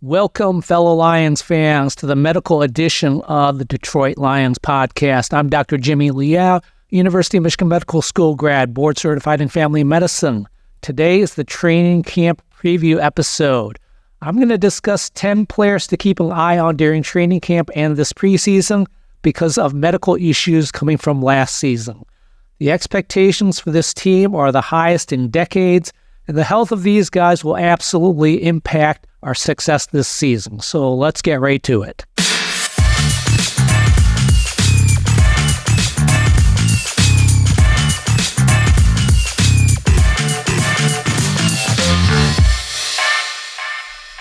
Welcome, fellow Lions fans, to the medical edition of the Detroit Lions podcast. I'm Dr. Jimmy Liao, University of Michigan Medical School grad, board certified in family medicine. Today is the training camp preview episode. I'm going to discuss 10 players to keep an eye on during training camp and this preseason because of medical issues coming from last season. The expectations for this team are the highest in decades, and the health of these guys will absolutely impact our success this season. So let's get right to it.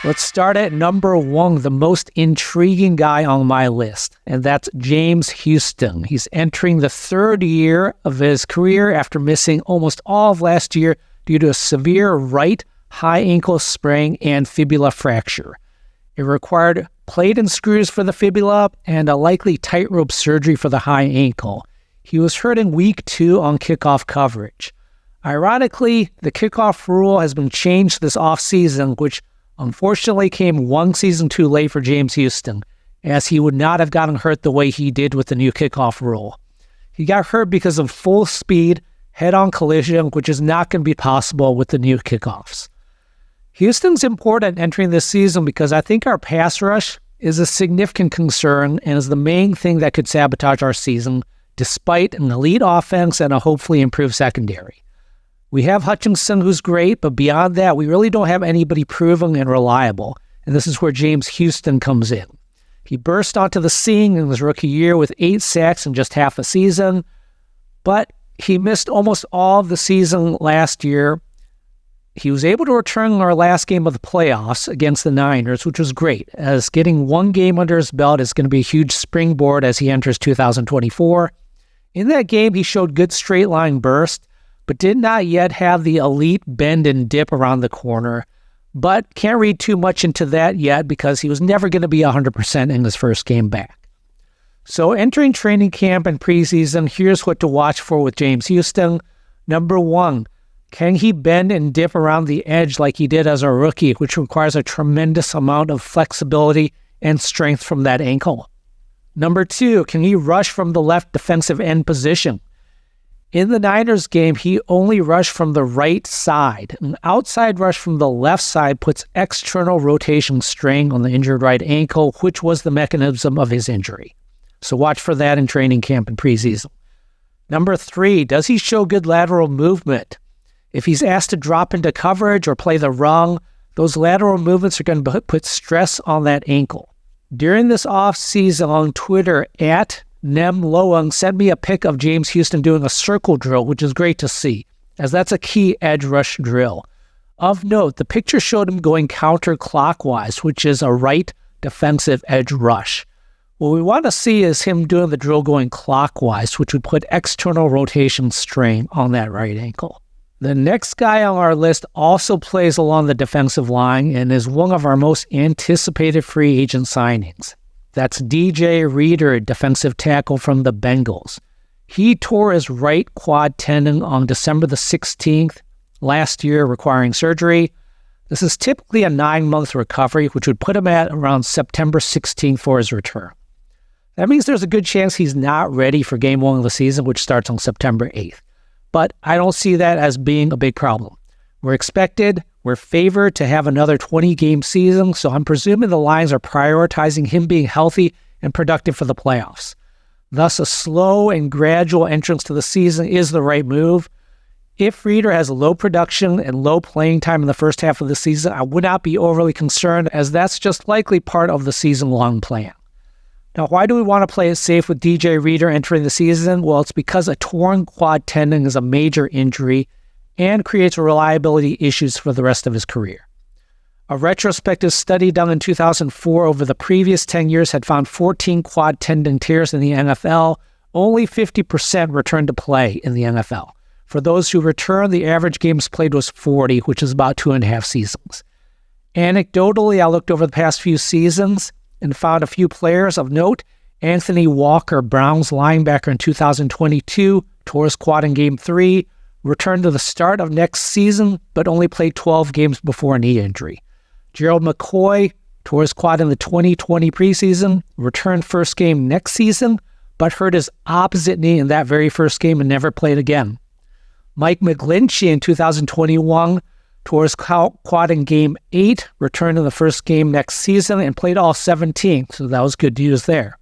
Let's start at number 1, the most intriguing guy on my list, and that's James Houston. He's entering the 3rd year of his career after missing almost all of last year due to a severe right high ankle sprain and fibula fracture. It required plate and screws for the fibula and a likely tightrope surgery for the high ankle. He was hurt in week 2 on kickoff coverage. Ironically, the kickoff rule has been changed this offseason, which unfortunately came one season too late for James Houston, as he would not have gotten hurt the way he did with the new kickoff rule. He got hurt because of full speed, head-on collision, which is not going to be possible with the new kickoffs. Houston's important entering this season because I think our pass rush is a significant concern and is the main thing that could sabotage our season, despite an elite offense and a hopefully improved secondary. We have Hutchinson, who's great, but beyond that, we really don't have anybody proven and reliable, and this is where James Houston comes in. He burst onto the scene in his rookie year with 8 sacks in just half a season, but he missed almost all of the season last year. He was able to return in our last game of the playoffs against the Niners, which was great, as getting one game under his belt is going to be a huge springboard as he enters 2024. In that game, he showed good straight-line burst, but did not yet have the elite bend and dip around the corner, but can't read too much into that yet because he was never going to be 100% in his first game back. So entering training camp and preseason, here's what to watch for with James Houston. Number 1, can he bend and dip around the edge like he did as a rookie, which requires a tremendous amount of flexibility and strength from that ankle? Number 2, can he rush from the left defensive end position? In the Niners game, he only rushed from the right side. An outside rush from the left side puts external rotation strain on the injured right ankle, which was the mechanism of his injury. So watch for that in training camp and preseason. Number 3, does he show good lateral movement? If he's asked to drop into coverage or play the rung, those lateral movements are going to put stress on that ankle. During this offseason on Twitter, @NemLoang sent me a pic of James Houston doing a circle drill, which is great to see, as that's a key edge rush drill. Of note, the picture showed him going counterclockwise, which is a right defensive edge rush. What we want to see is him doing the drill going clockwise, which would put external rotation strain on that right ankle. The next guy on our list also plays along the defensive line and is one of our most anticipated free agent signings. That's DJ Reader, defensive tackle from the Bengals. He tore his right quad tendon on December the 16th last year, requiring surgery. This is typically a 9-month recovery, which would put him at around September 16th for his return. That means there's a good chance he's not ready for game 1 of the season, which starts on September 8th. But I don't see that as being a big problem. We're favored to have another 20-game season, so I'm presuming the Lions are prioritizing him being healthy and productive for the playoffs. Thus, a slow and gradual entrance to the season is the right move. If Reader has low production and low playing time in the first half of the season, I would not be overly concerned, as that's just likely part of the season-long plan. Now, why do we want to play it safe with DJ Reader entering the season? Well, it's because a torn quad tendon is a major injury and creates reliability issues for the rest of his career. A retrospective study done in 2004 over the previous 10 years had found 14 quad tendon tears in the NFL. Only 50% returned to play in the NFL. For those who returned, the average games played was 40, which is about 2.5 seasons. Anecdotally, I looked over the past few seasons and found a few players of note. Anthony Walker, Browns linebacker in 2022, tore his quad in Game 3, returned to the start of next season, but only played 12 games before a knee injury. Gerald McCoy, tore his quad in the 2020 preseason, returned first game next season, but hurt his opposite knee in that very first game and never played again. Mike McGlinchey in 2021 tore his quad in Game 8, returned in the first game next season, and played all 17, so that was good news there.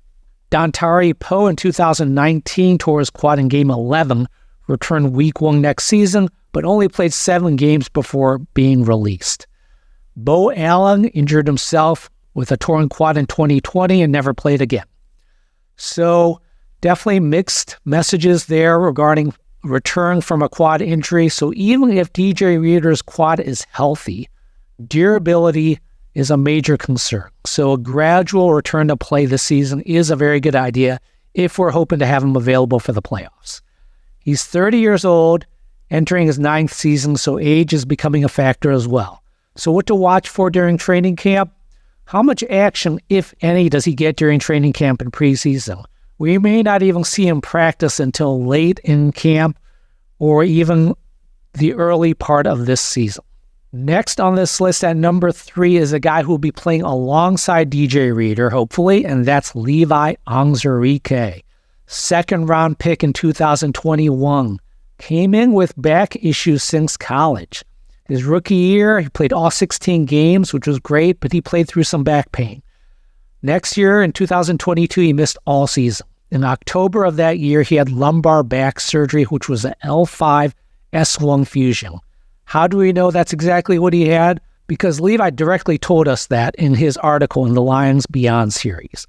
Dontari Poe in 2019 tore his quad in Game 11, returned Week 1 next season, but only played 7 games before being released. Bo Allen injured himself with a torn quad in 2020 and never played again. So definitely mixed messages there regarding return from a quad injury. So even if DJ Reader's quad is healthy, durability is a major concern. So a gradual return to play this season is a very good idea if we're hoping to have him available for the playoffs. He's 30 years old, entering his 9th season, so age is becoming a factor as well. So what to watch for during training camp? How much action, if any, does he get during training camp and preseason? We may not even see him practice until late in camp or even the early part of this season. Next on this list at number 3 is a guy who will be playing alongside DJ Reader, hopefully, and that's Levi Onwuzurike. 2nd-round pick in 2021. Came in with back issues since college. His rookie year, he played all 16 games, which was great, but he played through some back pain. Next year, in 2022, he missed all season. In October of that year, he had lumbar back surgery, which was an L5-S1 fusion. How do we know that's exactly what he had? Because Levi directly told us that in his article in the Lions Beyond series.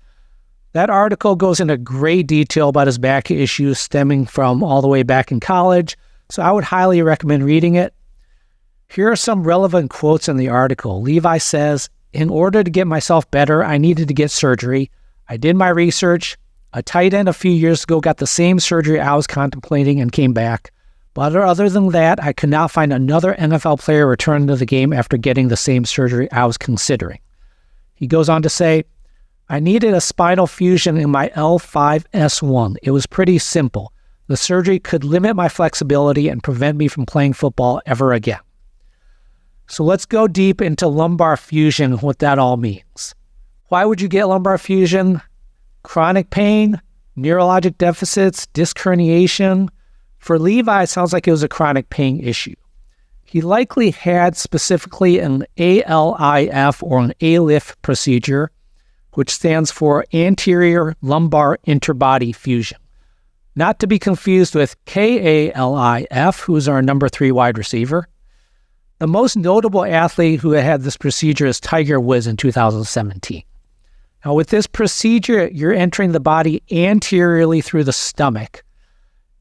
That article goes into great detail about his back issues stemming from all the way back in college, so I would highly recommend reading it. Here are some relevant quotes in the article. Levi says, "In order to get myself better, I needed to get surgery. I did my research. A tight end a few years ago got the same surgery I was contemplating and came back. But other than that, I could not find another NFL player returning to the game after getting the same surgery I was considering." He goes on to say, "I needed a spinal fusion in my L5-S1. It was pretty simple. The surgery could limit my flexibility and prevent me from playing football ever again." So let's go deep into lumbar fusion and what that all means. Why would you get lumbar fusion? Chronic pain, neurologic deficits, disc herniation. For Levi, it sounds like it was a chronic pain issue. He likely had specifically an ALIF or an ALIF procedure, which stands for anterior lumbar interbody fusion. Not to be confused with KALIF, who's our number 3 wide receiver. The most notable athlete who had this procedure is Tiger Woods in 2017. Now, with this procedure, you're entering the body anteriorly through the stomach.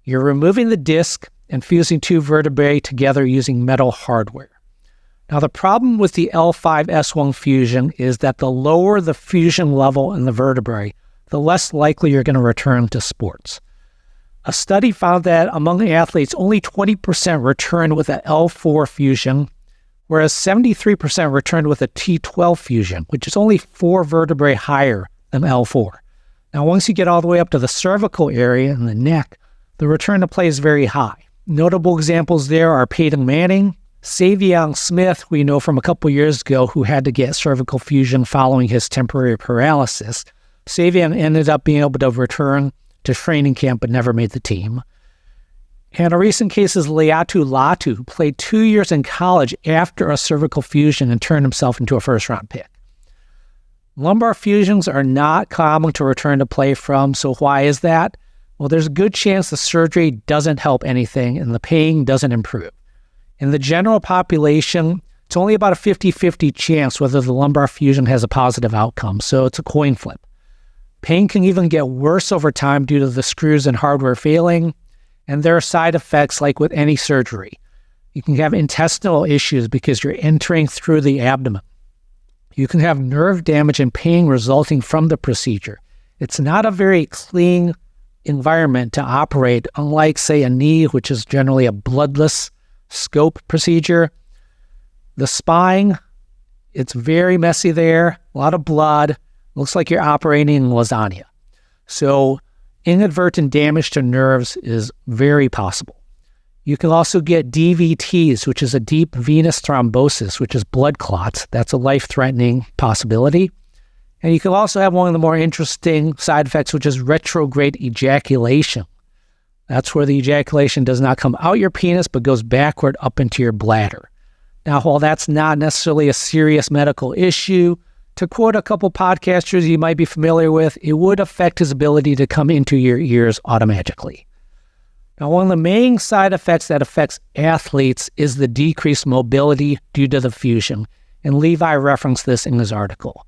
You're removing the disc and fusing 2 vertebrae together using metal hardware. Now, the problem with the L5-S1 fusion is that the lower the fusion level in the vertebrae, the less likely you're going to return to sports. A study found that among athletes, only 20% returned with an L4 fusion, whereas 73% returned with a T12 fusion, which is only 4 vertebrae higher than L4. Now, once you get all the way up to the cervical area and the neck, the return to play is very high. Notable examples there are Peyton Manning, Savion Smith, we know from a couple years ago, who had to get cervical fusion following his temporary paralysis. Savion ended up being able to return to training camp but never made the team. And a recent case is Liao, who played 2 years in college after a cervical fusion and turned himself into a first-round pick. Lumbar fusions are not common to return to play from, so why is that? Well, there's a good chance the surgery doesn't help anything and the pain doesn't improve. In the general population, it's only about a 50-50 chance whether the lumbar fusion has a positive outcome, so it's a coin flip. Pain can even get worse over time due to the screws and hardware failing, and there are side effects like with any surgery. You can have intestinal issues because you're entering through the abdomen. You can have nerve damage and pain resulting from the procedure. It's not a very clean environment to operate, unlike, say, a knee, which is generally a bloodless scope procedure. The spine, it's very messy there, a lot of blood. Looks like you're operating in lasagna. So inadvertent damage to nerves is very possible. You can also get DVTs, which is a deep venous thrombosis, which is blood clots. That's a life-threatening possibility. And you can also have one of the more interesting side effects, which is retrograde ejaculation. That's where the ejaculation does not come out your penis, but goes backward up into your bladder. Now, while that's not necessarily a serious medical issue, to quote a couple podcasters you might be familiar with, it would affect his ability to come into your ears automatically. Now, one of the main side effects that affects athletes is the decreased mobility due to the fusion, and Levi referenced this in his article.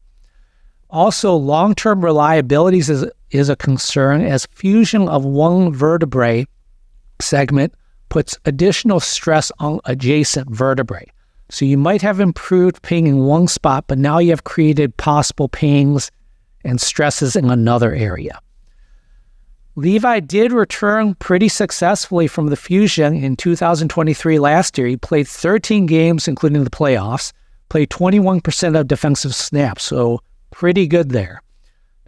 Also, long-term reliability is a concern, as fusion of one vertebrae segment puts additional stress on adjacent vertebrae. So you might have improved pain in one spot, but now you have created possible pains and stresses in another area. Levi did return pretty successfully from the fusion in 2023 last year. He played 13 games, including the playoffs, played 21% of defensive snaps, so pretty good there.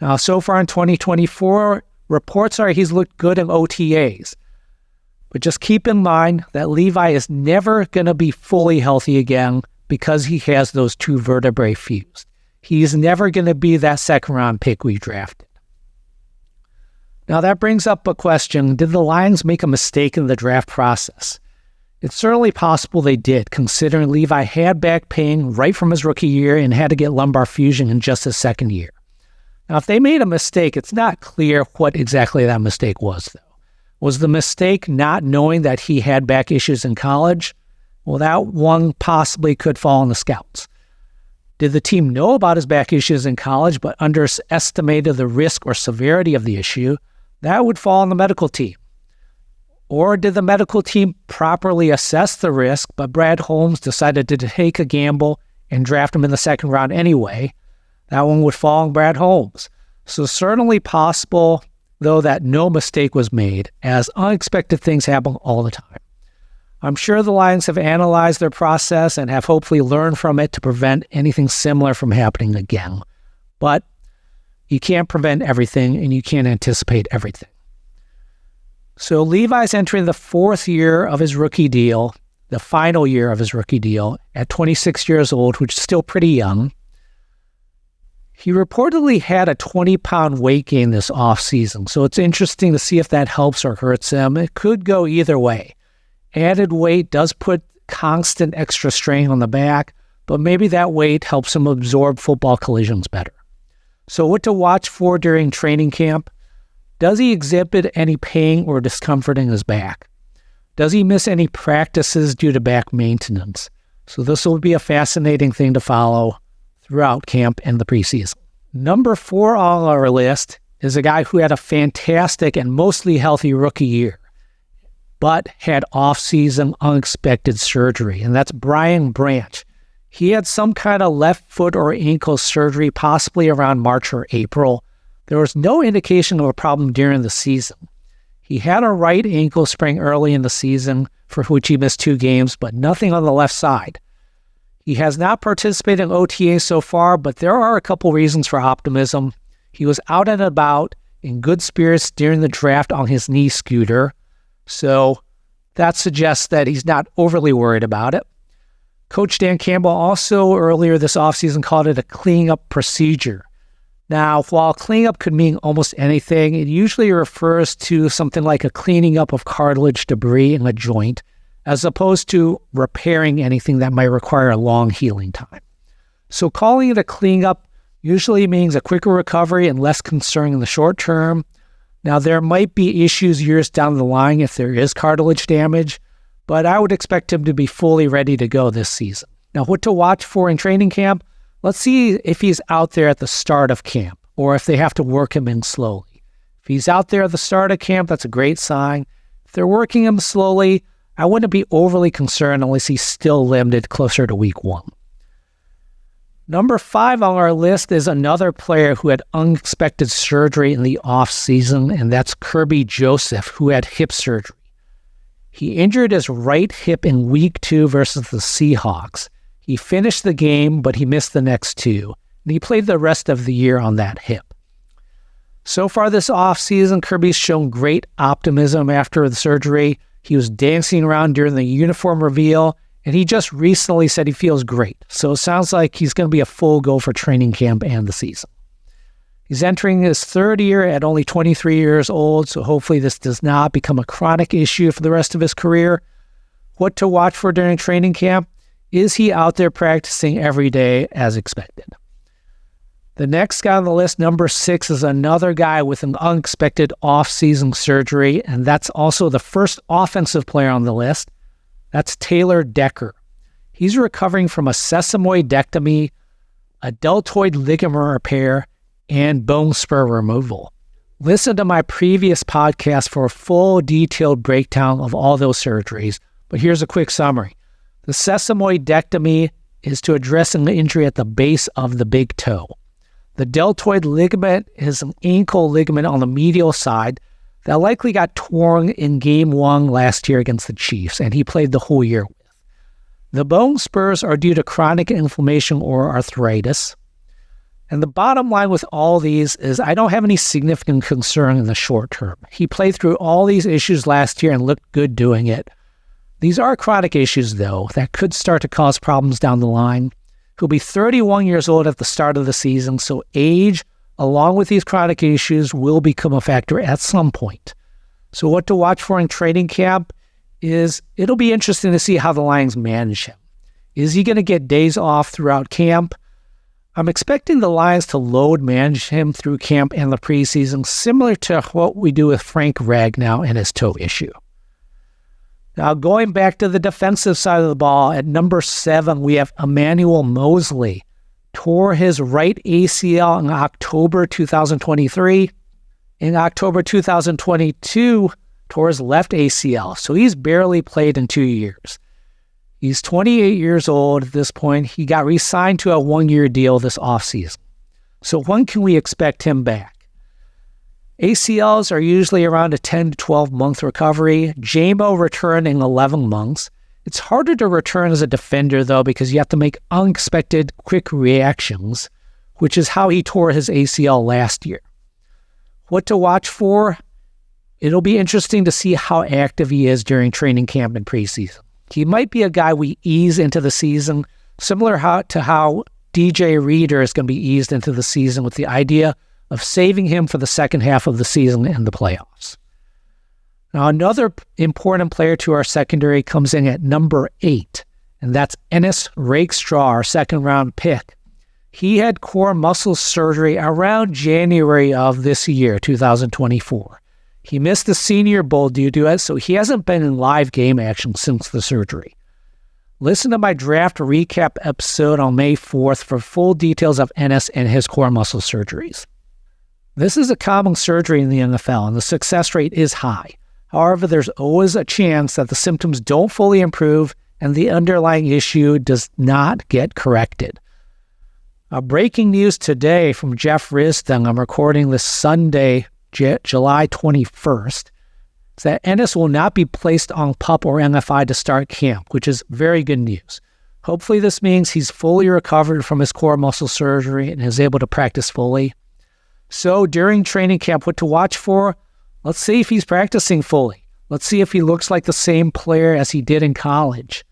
Now, so far in 2024, reports are he's looked good in OTAs. But just keep in mind that Levi is never going to be fully healthy again because he has those two vertebrae fused. He's never going to be that second-round pick we drafted. Now, that brings up a question. Did the Lions make a mistake in the draft process? It's certainly possible they did, considering Levi had back pain right from his rookie year and had to get lumbar fusion in just his second year. Now, if they made a mistake, it's not clear what exactly that mistake was, though. Was the mistake not knowing that he had back issues in college? Well, that one possibly could fall on the scouts. Did the team know about his back issues in college but underestimated the risk or severity of the issue? That would fall on the medical team. Or did the medical team properly assess the risk, but Brad Holmes decided to take a gamble and draft him in the second round anyway? That one would fall on Brad Holmes. So certainly possible, though, that no mistake was made, as unexpected things happen all the time. I'm sure the Lions have analyzed their process and have hopefully learned from it to prevent anything similar from happening again. But you can't prevent everything, and you can't anticipate everything. So Levi's entering the fourth year of his rookie deal, the final year of his rookie deal, at 26 years old, which is still pretty young. He reportedly had a 20-pound weight gain this offseason, so it's interesting to see if that helps or hurts him. It could go either way. Added weight does put constant extra strain on the back, but maybe that weight helps him absorb football collisions better. So what to watch for during training camp? Does he exhibit any pain or discomfort in his back? Does he miss any practices due to back maintenance? So this will be a fascinating thing to follow throughout camp and the preseason. Number 4 on our list is a guy who had a fantastic and mostly healthy rookie year, but had off-season unexpected surgery, and that's Brian Branch. He had some kind of left foot or ankle surgery, possibly around March or April. There was no indication of a problem during the season. He had a right ankle sprain early in the season, for which he missed 2 games, but nothing on the left side. He has not participated in OTA so far, but there are a couple reasons for optimism. He was out and about in good spirits during the draft on his knee scooter, so that suggests that he's not overly worried about it. Coach Dan Campbell also earlier this offseason called it a cleaning up procedure. Now, while cleaning up could mean almost anything, it usually refers to something like a cleaning up of cartilage debris in a joint, as opposed to repairing anything that might require a long healing time. So calling it a cleaning up usually means a quicker recovery and less concern in the short term. Now, there might be issues years down the line if there is cartilage damage, but I would expect him to be fully ready to go this season. Now, what to watch for in training camp? Let's see if he's out there at the start of camp, or if they have to work him in slowly. If he's out there at the start of camp, that's a great sign. If they're working him slowly, I wouldn't be overly concerned unless he's still limited closer to week 1. Number 5 on our list is another player who had unexpected surgery in the offseason, and that's Kirby Joseph, who had hip surgery. He injured his right hip in week 2 versus the Seahawks. He finished the game, but he missed the next 2, and he played the rest of the year on that hip. So far this offseason, Kirby's shown great optimism after the surgery. He was dancing around during the uniform reveal, and he just recently said he feels great. So it sounds like he's going to be a full go for training camp and the season. He's entering his third year at only 23 years old, so hopefully this does not become a chronic issue for the rest of his career. What to watch for during training camp? Is he out there practicing every day as expected? The next guy on the list, number 6, is another guy with an unexpected off-season surgery, and that's also the first offensive player on the list. That's Taylor Decker. He's recovering from a sesamoidectomy, a deltoid ligament repair, and bone spur removal. Listen to my previous podcast for a full detailed breakdown of all those surgeries, but here's a quick summary. The sesamoidectomy is to address an injury at the base of the big toe. The deltoid ligament is an ankle ligament on the medial side that likely got torn in Game 1 last year against the Chiefs, and he played the whole year with. The bone spurs are due to chronic inflammation or arthritis. And the bottom line with all these is I don't have any significant concern in the short term. He played through all these issues last year and looked good doing it. These are chronic issues, though, that could start to cause problems down the line. He'll be 31 years old at the start of the season, so age, along with these chronic issues, will become a factor at some point. So what to watch for in training camp is it'll be interesting to see how the Lions manage him. Is he going to get days off throughout camp? I'm expecting the Lions to load manage him through camp and the preseason, similar to what we do with Frank Ragnow and his toe issue. Now, going back to the defensive side of the ball, at number 7, we have Emmanuel Moseley. Tore his right ACL in October 2023. In October 2022, tore his left ACL. So he's barely played in 2 years. He's 28 years old at this point. He got re-signed to a 1-year deal this offseason. So when can we expect him back? ACLs are usually around a 10 to 12 month recovery. JMO returned in 11 months. It's harder to return as a defender, though, because you have to make unexpected quick reactions, which is how he tore his ACL last year. What to watch for? It'll be interesting to see how active he is during training camp and preseason. He might be a guy we ease into the season, similar to how DJ Reader is going to be eased into the season with the idea of saving him for the second half of the season and the playoffs. Now, another important player to our secondary comes in at number 8, and that's Ennis Rikstraw, our second-round pick. He had core muscle surgery around January of this year, 2024. He missed the Senior Bowl due to it, so he hasn't been in live game action since the surgery. Listen to my draft recap episode on May 4th for full details of Ennis and his core muscle surgeries. This is a common surgery in the NFL, and the success rate is high. However, there's always a chance that the symptoms don't fully improve and the underlying issue does not get corrected. Breaking news today from Jeff Risdon, I'm recording this Sunday, July 21st, is that Ennis will not be placed on PUP or NFI to start camp, which is very good news. Hopefully this means he's fully recovered from his core muscle surgery and is able to practice fully. So during training camp, what to watch for? Let's see if he's practicing fully. Let's see if he looks like the same player as he did in college.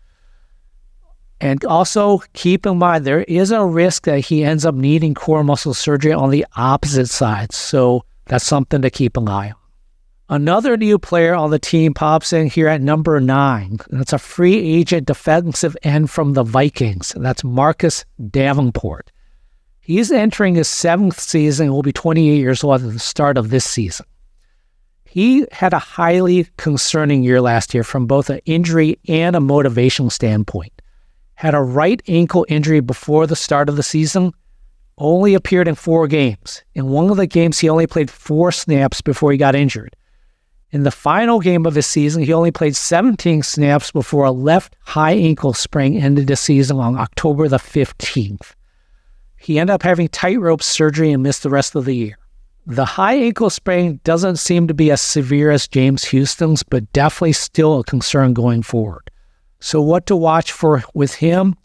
And also keep in mind, there is a risk that he ends up needing core muscle surgery on the opposite side. So that's something to keep an eye on. Another new player on the team pops in here at number 9. And it's a free agent defensive end from the Vikings. And that's Marcus Davenport. He's entering his 7th season and will be 28 years old at the start of this season. He had a highly concerning year last year from both an injury and a motivation standpoint. Had a right ankle injury before the start of the season, only appeared in 4 games. In one of the games, he only played 4 snaps before he got injured. In the final game of his season, he only played 17 snaps before a left high ankle sprain ended the season on October the 15th. He ended up having tightrope surgery and missed the rest of the year. The high ankle sprain doesn't seem to be as severe as James Houston's, but definitely still a concern going forward. So what to watch for with him?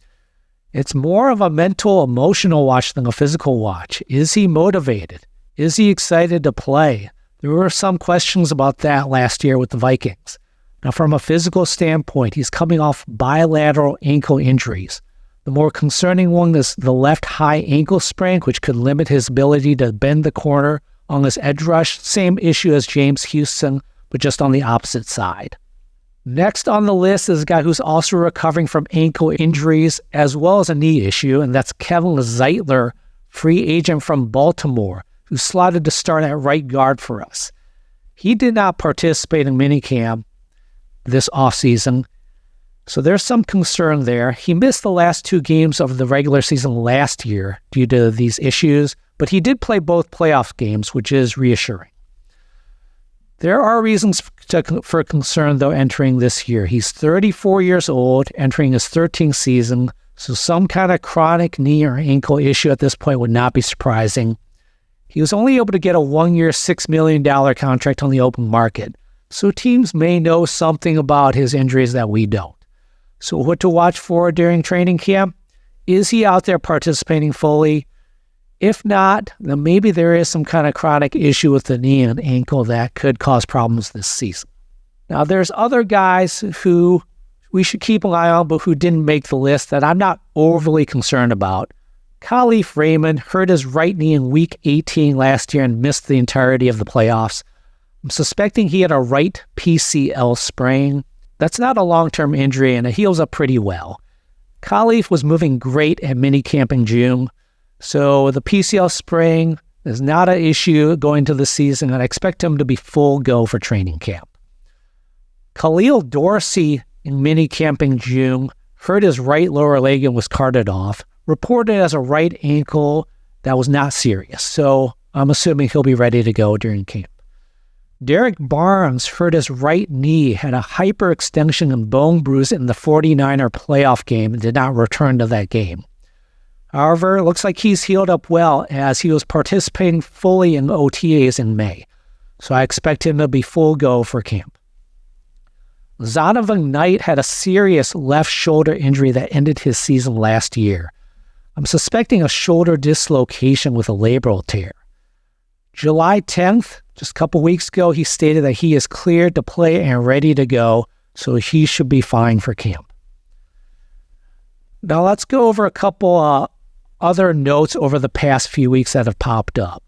It's more of a mental, emotional watch than a physical watch. Is he motivated? Is he excited to play? There were some questions about that last year with the Vikings. Now, from a physical standpoint, he's coming off bilateral ankle injuries. The more concerning one is the left high ankle sprain, which could limit his ability to bend the corner on his edge rush. Same issue as James Houston, but just on the opposite side. Next on the list is a guy who's also recovering from ankle injuries as well as a knee issue, and that's Kevin Zeitler, free agent from Baltimore, who's slotted to start at right guard for us. He did not participate in minicamp this offseason, so there's some concern there. He missed the last 2 games of the regular season last year due to these issues, but he did play both playoff games, which is reassuring. There are reasons for concern, though, entering this year. He's 34 years old, entering his 13th season, so some kind of chronic knee or ankle issue at this point would not be surprising. He was only able to get a 1-year, $6 million contract on the open market, so teams may know something about his injuries that we don't. So what to watch for during training camp? Is he out there participating fully? If not, then maybe there is some kind of chronic issue with the knee and ankle that could cause problems this season. Now, there's other guys who we should keep an eye on, but who didn't make the list that I'm not overly concerned about. Khalif Raymond hurt his right knee in Week 18 last year and missed the entirety of the playoffs. I'm suspecting he had a right PCL sprain. That's not a long-term injury, and it heals up pretty well. Khalif was moving great at minicamp in June, so the PCL sprain is not an issue going to the season, and I expect him to be full go for training camp. Khalil Dorsey in minicamp in June hurt his right lower leg and was carted off, reported as a right ankle that was not serious, so I'm assuming he'll be ready to go during camp. Derek Barnes hurt his right knee, had a hyperextension and bone bruise in the 49er playoff game and did not return to that game. However, it looks like he's healed up well as he was participating fully in OTAs in May, so I expect him to be full go for camp. Zonovan Knight had a serious left shoulder injury that ended his season last year. I'm suspecting a shoulder dislocation with a labral tear. July 10th, just a couple weeks ago, he stated that he is cleared to play and ready to go, so he should be fine for camp. Now let's go over a couple other notes over the past few weeks that have popped up.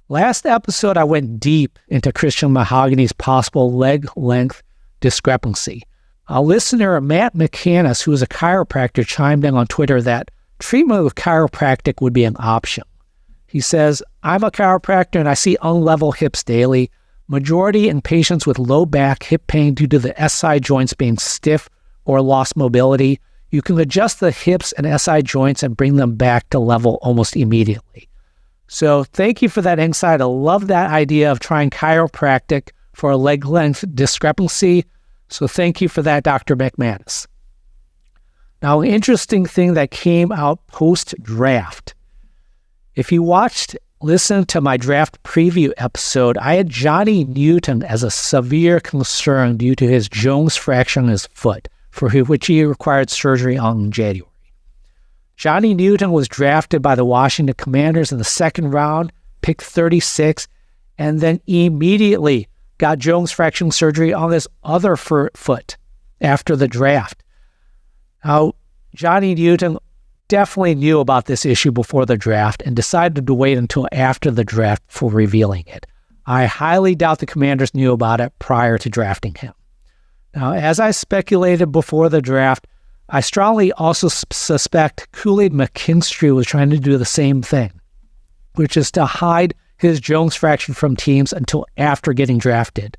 Last episode, I went deep into Christian Mahogany's possible leg length discrepancy. A listener, Matt McCannis, who is a chiropractor, chimed in on Twitter that treatment with chiropractic would be an option. He says, I'm a chiropractor and I see unlevel hips daily, majority in patients with low back hip pain due to the SI joints being stiff or lost mobility. You can adjust the hips and SI joints and bring them back to level almost immediately. So thank you for that insight. I love that idea of trying chiropractic for a leg length discrepancy. So thank you for that, Dr. McManus. Now, an interesting thing that came out post-draft. If you listened to my draft preview episode, I had Johnny Newton as a severe concern due to his Jones fracture in his foot, for which he required surgery in January. Johnny Newton was drafted by the Washington Commanders in the second round, picked 36, and then immediately got Jones fracture surgery on his other foot after the draft. Now, Johnny Newton definitely knew about this issue before the draft and decided to wait until after the draft for revealing it. I highly doubt the Commanders knew about it prior to drafting him. Now, as I speculated before the draft, I strongly also suspect Kool-Aid McKinstry was trying to do the same thing, which is to hide his Jones fracture from teams until after getting drafted.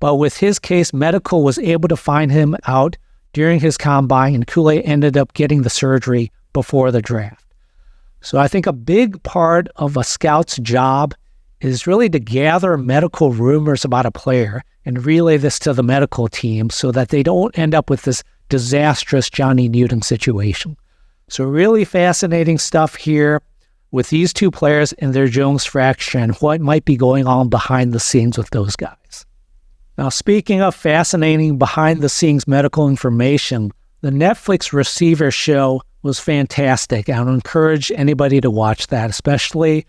But with his case, medical was able to find him out during his combine, and Kool-Aid ended up getting the surgery before the draft. So I think a big part of a scout's job is really to gather medical rumors about a player and relay this to the medical team so that they don't end up with this disastrous Johnny Newton situation. So really fascinating stuff here with these two players and their Jones fracture and what might be going on behind the scenes with those guys. Now, speaking of fascinating behind-the-scenes medical information, the Netflix Receiver show was fantastic. I would encourage anybody to watch that, especially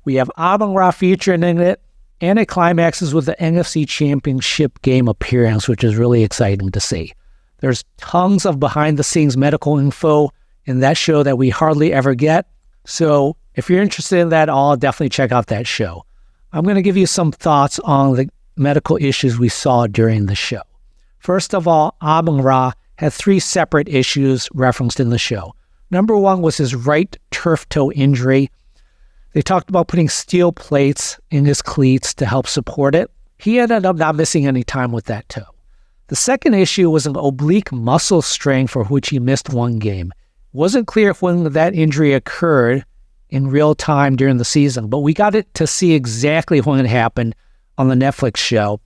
we have Amon-Ra featured in it, and it climaxes with the NFC Championship game appearance, which is really exciting to see. There's tons of behind-the-scenes medical info in that show that we hardly ever get. So if you're interested in that, I'll definitely check out that show. I'm going to give you some thoughts on the medical issues we saw during the show. First of all, Amon-Ra had 3 separate issues referenced in the show. Number 1 was his right turf toe injury. They talked about putting steel plates in his cleats to help support it. He ended up not missing any time with that toe. The second issue was an oblique muscle strain for which he missed 1 game. It wasn't clear when that injury occurred in real time during the season, but we got it to see exactly when it happened on the Netflix show.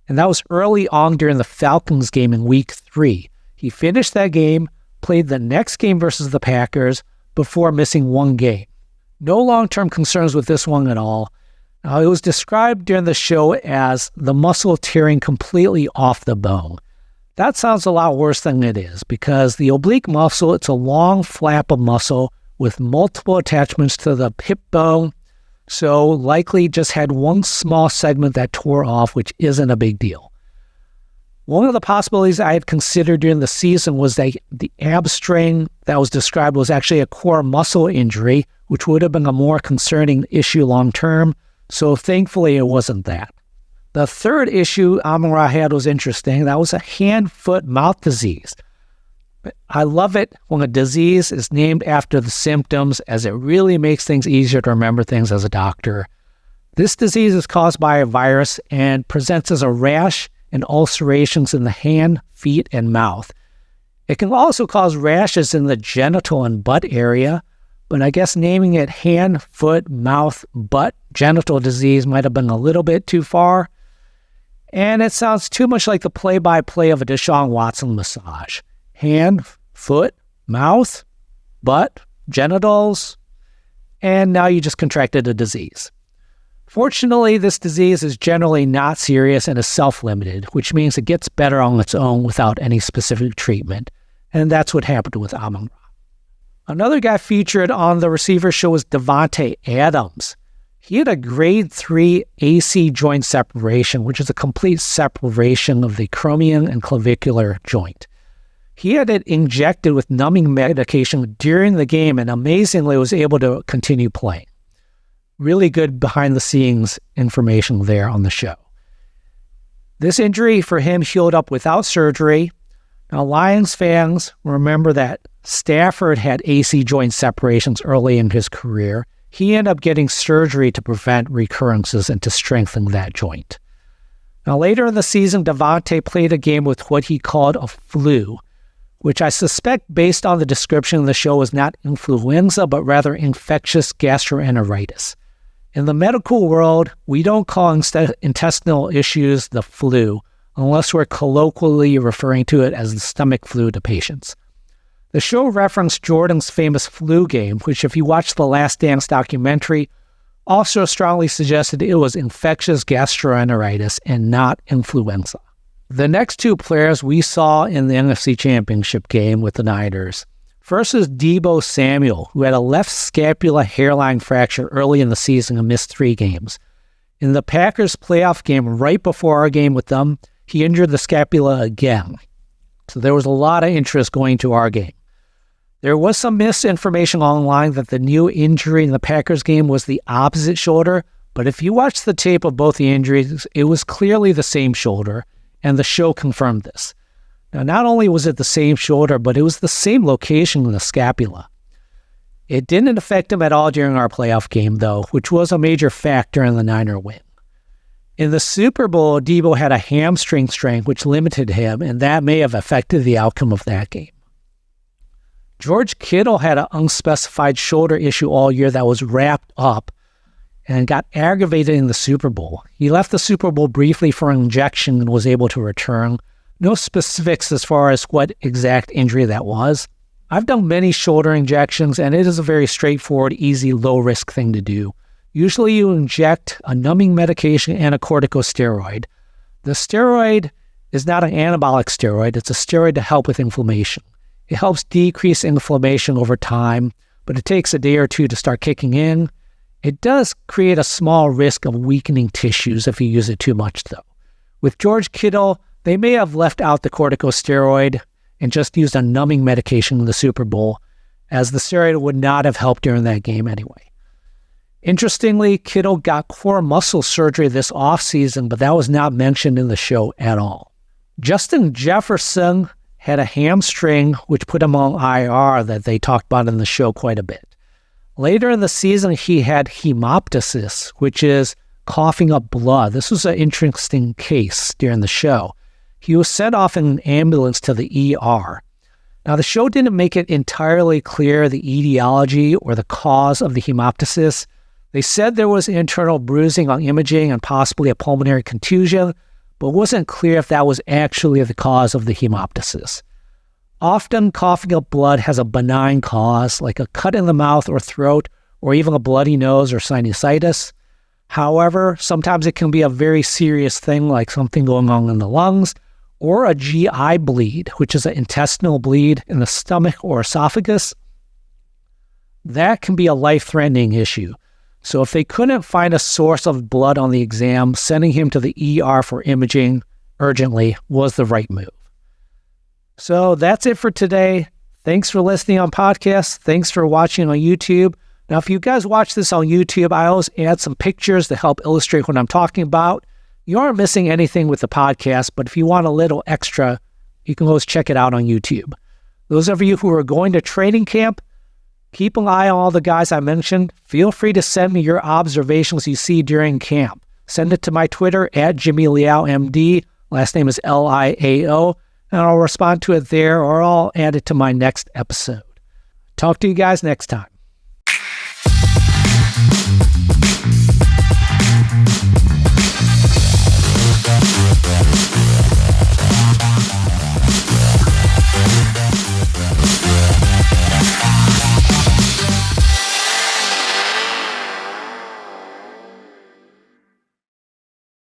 And that was early on during the Falcons game in week 3. He finished that game, played the next game versus the Packers before missing 1 game. No long-term concerns with this one at all. Now, it was described during the show as the muscle tearing completely off the bone. That sounds a lot worse than it is, because the oblique muscle, it's a long flap of muscle with multiple attachments to the hip bone, so likely just had 1 small segment that tore off, which isn't a big deal. One of the possibilities I had considered during the season was that the ab strain that was described was actually a core muscle injury, which would have been a more concerning issue long-term, so thankfully it wasn't that. The third issue Amon-Ra had was interesting. That was a hand-foot-mouth disease. I love it when a disease is named after the symptoms, as it really makes things easier to remember things as a doctor. This disease is caused by a virus and presents as a rash and ulcerations in the hand, feet, and mouth. It can also cause rashes in the genital and butt area, but I guess naming it hand, foot, mouth, butt, genital disease might have been a little bit too far. And it sounds too much like the play-by-play of a Deshaun Watson massage. Hand, foot, mouth, butt, genitals, and now you just contracted a disease. Fortunately, this disease is generally not serious and is self-limited, which means it gets better on its own without any specific treatment, and that's what happened with Amon-Ra. Another guy featured on the receiver show was Davante Adams. He had a grade 3 AC joint separation, which is a complete separation of the acromion and clavicular joint. He had it injected with numbing medication during the game and amazingly was able to continue playing. Really good behind-the-scenes information there on the show. This injury for him healed up without surgery. Now, Lions fans remember that Stafford had AC joint separations early in his career. He ended up getting surgery to prevent recurrences and to strengthen that joint. Now, later in the season, Davante played a game with what he called a flu, which I suspect, based on the description of the show, was not influenza, but rather infectious gastroenteritis. In the medical world, we don't call intestinal issues the flu, unless we're colloquially referring to it as the stomach flu to patients. The show referenced Jordan's famous flu game, which, if you watch the Last Dance documentary, also strongly suggested it was infectious gastroenteritis and not influenza. The next 2 players we saw in the NFC Championship game with the Niners. First is Deebo Samuel, who had a left scapula hairline fracture early in the season and missed 3 games. In the Packers playoff game right before our game with them, he injured the scapula again. So there was a lot of interest going to our game. There was some misinformation online that the new injury in the Packers game was the opposite shoulder, but if you watch the tape of both the injuries, it was clearly the same shoulder, and the show confirmed this. Now, not only was it the same shoulder, but it was the same location in the scapula. It didn't affect him at all during our playoff game, though, which was a major factor in the Niner win. In the Super Bowl, Deebo had a hamstring strain, which limited him, and that may have affected the outcome of that game. George Kittle had an unspecified shoulder issue all year that was wrapped up and got aggravated in the Super Bowl. He left the Super Bowl briefly for an injection and was able to return. No specifics as far as what exact injury that was. I've done many shoulder injections, and it is a very straightforward, easy, low-risk thing to do. Usually you inject a numbing medication and a corticosteroid. The steroid is not an anabolic steroid. It's a steroid to help with inflammation. It helps decrease inflammation over time, but it takes a day or 2 to start kicking in, It does create a small risk of weakening tissues if you use it too much, though. With George Kittle, they may have left out the corticosteroid and just used a numbing medication in the Super Bowl, as the steroid would not have helped during that game anyway. Interestingly, Kittle got core muscle surgery this offseason, but that was not mentioned in the show at all. Justin Jefferson had a hamstring, which put him on IR that they talked about in the show quite a bit. Later in the season, he had hemoptysis, which is coughing up blood. This was an interesting case during the show. He was sent off in an ambulance to the ER. Now, the show didn't make it entirely clear the etiology or the cause of the hemoptysis. They said there was internal bruising on imaging and possibly a pulmonary contusion, but it wasn't clear if that was actually the cause of the hemoptysis. Often, coughing up blood has a benign cause, like a cut in the mouth or throat, or even a bloody nose or sinusitis. However, sometimes it can be a very serious thing, like something going on in the lungs, or a GI bleed, which is an intestinal bleed in the stomach or esophagus. That can be a life-threatening issue. So if they couldn't find a source of blood on the exam, sending him to the ER for imaging urgently was the right move. So that's it for today. Thanks for listening on podcasts. Thanks for watching on YouTube. Now, if you guys watch this on YouTube, I always add some pictures to help illustrate what I'm talking about. You aren't missing anything with the podcast, but if you want a little extra, you can always check it out on YouTube. Those of you who are going to training camp, keep an eye on all the guys I mentioned. Feel free to send me your observations you see during camp. Send it to my Twitter at JimmyLiaoMD. Last name is Liao, and I'll respond to it there, or I'll add it to my next episode. Talk to you guys next time.